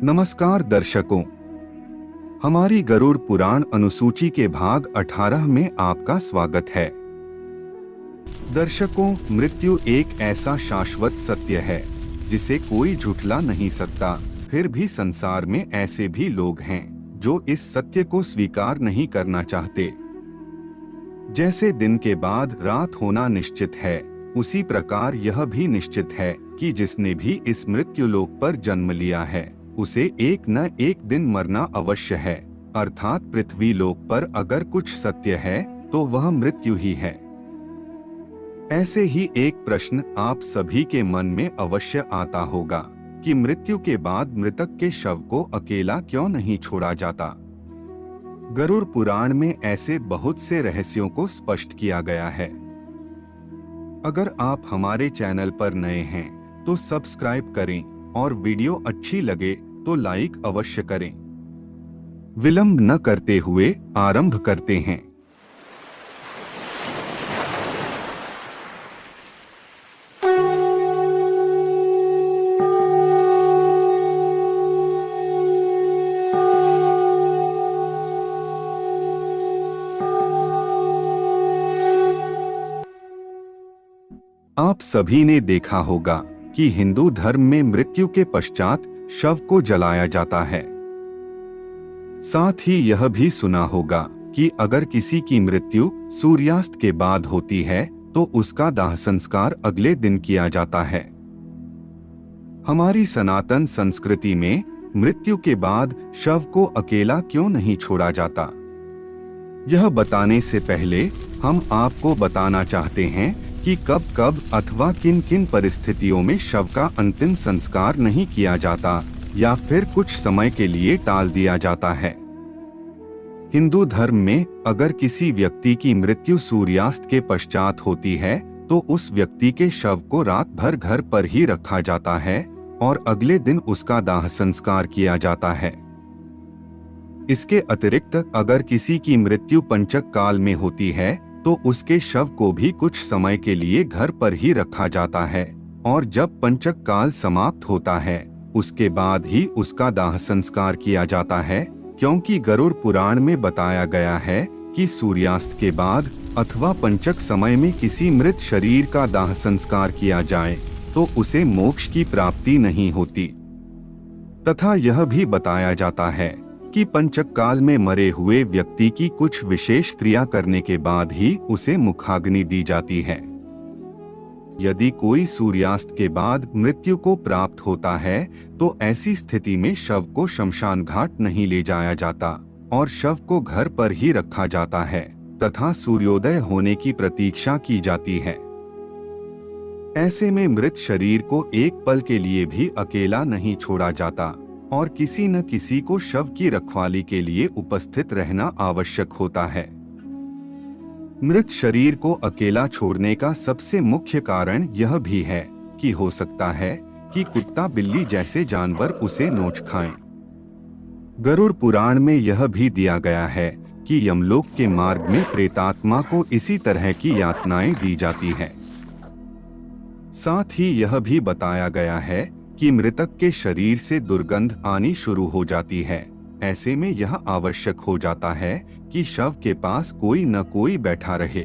नमस्कार दर्शकों, हमारी गरुड़ पुराण अनुसूची के भाग 18 में आपका स्वागत है। दर्शकों, मृत्यु एक ऐसा शाश्वत सत्य है जिसे कोई झुठला नहीं सकता। फिर भी संसार में ऐसे भी लोग हैं जो इस सत्य को स्वीकार नहीं करना चाहते। जैसे दिन के बाद रात होना निश्चित है, उसी प्रकार यह भी निश्चित है कि जिसने भी इस मृत्युलोक पर जन्म लिया है उसे एक न एक दिन मरना अवश्य है। अर्थात पृथ्वी लोक पर अगर कुछ सत्य है तो वह मृत्यु ही है। ऐसे ही एक प्रश्न आप सभी के मन में अवश्य आता होगा कि मृत्यु के बाद मृतक के शव को अकेला क्यों नहीं छोड़ा जाता। गरुड़ पुराण में ऐसे बहुत से रहस्यों को स्पष्ट किया गया है। अगर आप हमारे चैनल पर नए हैं तो सब्सक्राइब करें और वीडियो अच्छी लगे तो लाइक अवश्य करें। विलंब न करते हुए आरंभ करते हैं। आप सभी ने देखा होगा कि हिंदू धर्म में मृत्यु के पश्चात शव को जलाया जाता है। साथ ही यह भी सुना होगा कि अगर किसी की मृत्यु सूर्यास्त के बाद होती है तो उसका दाह संस्कार अगले दिन किया जाता है। हमारी सनातन संस्कृति में मृत्यु के बाद शव को अकेला क्यों नहीं छोड़ा जाता, यह बताने से पहले हम आपको बताना चाहते हैं कि कब कब अथवा किन किन परिस्थितियों में शव का अंतिम संस्कार नहीं किया जाता या फिर कुछ समय के लिए टाल दिया जाता है। हिंदू धर्म में अगर किसी व्यक्ति की मृत्यु सूर्यास्त के पश्चात होती है तो उस व्यक्ति के शव को रात भर घर पर ही रखा जाता है और अगले दिन उसका दाह संस्कार किया जाता है। इसके अतिरिक्त अगर किसी की मृत्यु पंचक काल में होती है तो उसके शव को भी कुछ समय के लिए घर पर ही रखा जाता है और जब पंचक काल समाप्त होता है उसके बाद ही उसका दाह संस्कार किया जाता है, क्योंकि गरुड़ पुराण में बताया गया है कि सूर्यास्त के बाद अथवा पंचक समय में किसी मृत शरीर का दाह संस्कार किया जाए तो उसे मोक्ष की प्राप्ति नहीं होती। तथा यह भी बताया जाता है कि पंचक काल में मरे हुए व्यक्ति की कुछ विशेष क्रिया करने के बाद ही उसे मुखाग्नि दी जाती है। यदि कोई सूर्यास्त के बाद मृत्यु को प्राप्त होता है तो ऐसी स्थिति में शव को शमशान घाट नहीं ले जाया जाता और शव को घर पर ही रखा जाता है तथा सूर्योदय होने की प्रतीक्षा की जाती है। ऐसे में मृत शरीर को एक पल के लिए भी अकेला नहीं छोड़ा जाता और किसी न किसी को शव की रखवाली के लिए उपस्थित रहना आवश्यक होता है। मृत शरीर को अकेला छोड़ने का सबसे मुख्य कारण यह भी है कि हो सकता है कि कुत्ता बिल्ली जैसे जानवर उसे नोच खाएं। गरुड़ पुराण में यह भी दिया गया है कि यमलोक के मार्ग में प्रेतात्मा को इसी तरह की यातनाएं दी जाती है। साथ ही यह भी बताया गया है कि मृतक के शरीर से दुर्गंध आनी शुरू हो जाती है। ऐसे में यह आवश्यक हो जाता है कि शव के पास कोई न कोई बैठा रहे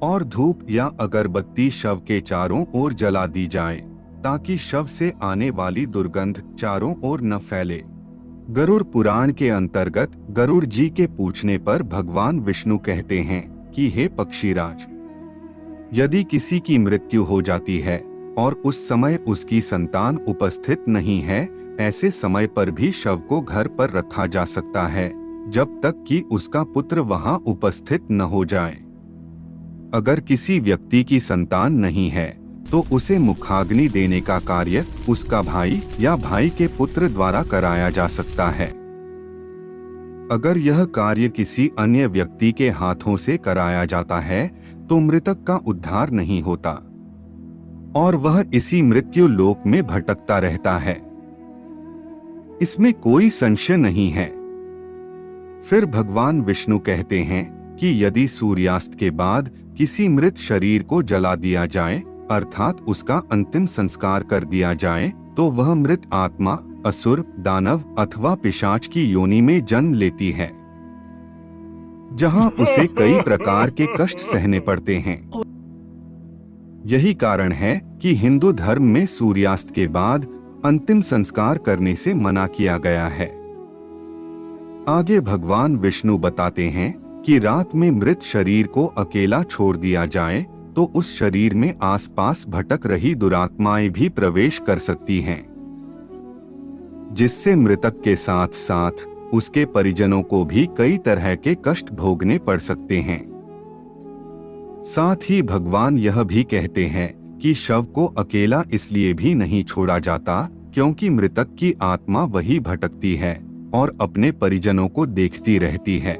और धूप या अगरबत्ती शव के चारों ओर जला दी जाए ताकि शव से आने वाली दुर्गंध चारों ओर न फैले। गरुड़ पुराण के अंतर्गत गरुड़ जी के पूछने पर भगवान विष्णु कहते हैं कि हे पक्षीराज, यदि किसी की मृत्यु हो जाती है और उस समय उसकी संतान उपस्थित नहीं है, ऐसे समय पर भी शव को घर पर रखा जा सकता है जब तक कि उसका पुत्र वहां उपस्थित न हो जाए। अगर किसी व्यक्ति की संतान नहीं है तो उसे मुखाग्नि देने का कार्य उसका भाई या भाई के पुत्र द्वारा कराया जा सकता है। अगर यह कार्य किसी अन्य व्यक्ति के हाथों से कराया जाता है तो मृतक का उद्धार नहीं होता और वह इसी मृत्यु लोक में भटकता रहता है। इसमें कोई संशय नहीं है। फिर भगवान विष्णु कहते हैं कि यदि सूर्यास्त के बाद किसी मृत शरीर को जला दिया जाए अर्थात उसका अंतिम संस्कार कर दिया जाए तो वह मृत आत्मा असुर, दानव अथवा पिशाच की योनि में जन्म लेती है, जहां उसे कई प्रकार के कष्ट सहने पड़ते हैं। यही कारण है कि हिंदू धर्म में सूर्यास्त के बाद अंतिम संस्कार करने से मना किया गया है। आगे भगवान विष्णु बताते हैं कि रात में मृत शरीर को अकेला छोड़ दिया जाए तो उस शरीर में आसपास भटक रही दुरात्माएं भी प्रवेश कर सकती हैं, जिससे मृतक के साथ साथ उसके परिजनों को भी कई तरह के कष्ट भोगने पड़ सकते हैं। साथ ही भगवान यह भी कहते हैं कि शव को अकेला इसलिए भी नहीं छोड़ा जाता क्योंकि मृतक की आत्मा वही भटकती है और अपने परिजनों को देखती रहती है।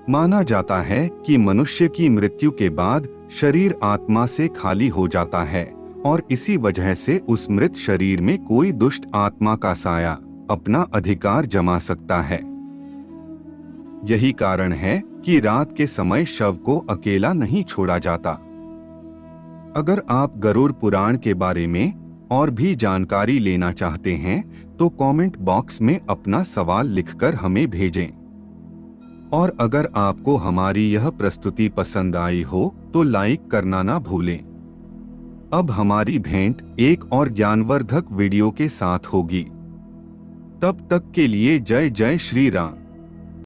माना जाता है कि मनुष्य की मृत्यु के बाद शरीर आत्मा से खाली हो जाता है और इसी वजह से उस मृत शरीर में कोई दुष्ट आत्मा का साया अपना अधिकार जमा सकता है। यही कारण है कि रात के समय शव को अकेला नहीं छोड़ा जाता। अगर आप गरुड़ पुराण के बारे में और भी जानकारी लेना चाहते हैं तो कमेंट बॉक्स में अपना सवाल लिखकर हमें भेजें। और अगर आपको हमारी यह प्रस्तुति पसंद आई हो तो लाइक करना ना भूलें। अब हमारी भेंट एक और ज्ञानवर्धक वीडियो के साथ होगी। तब तक के लिए जय जय श्री राम।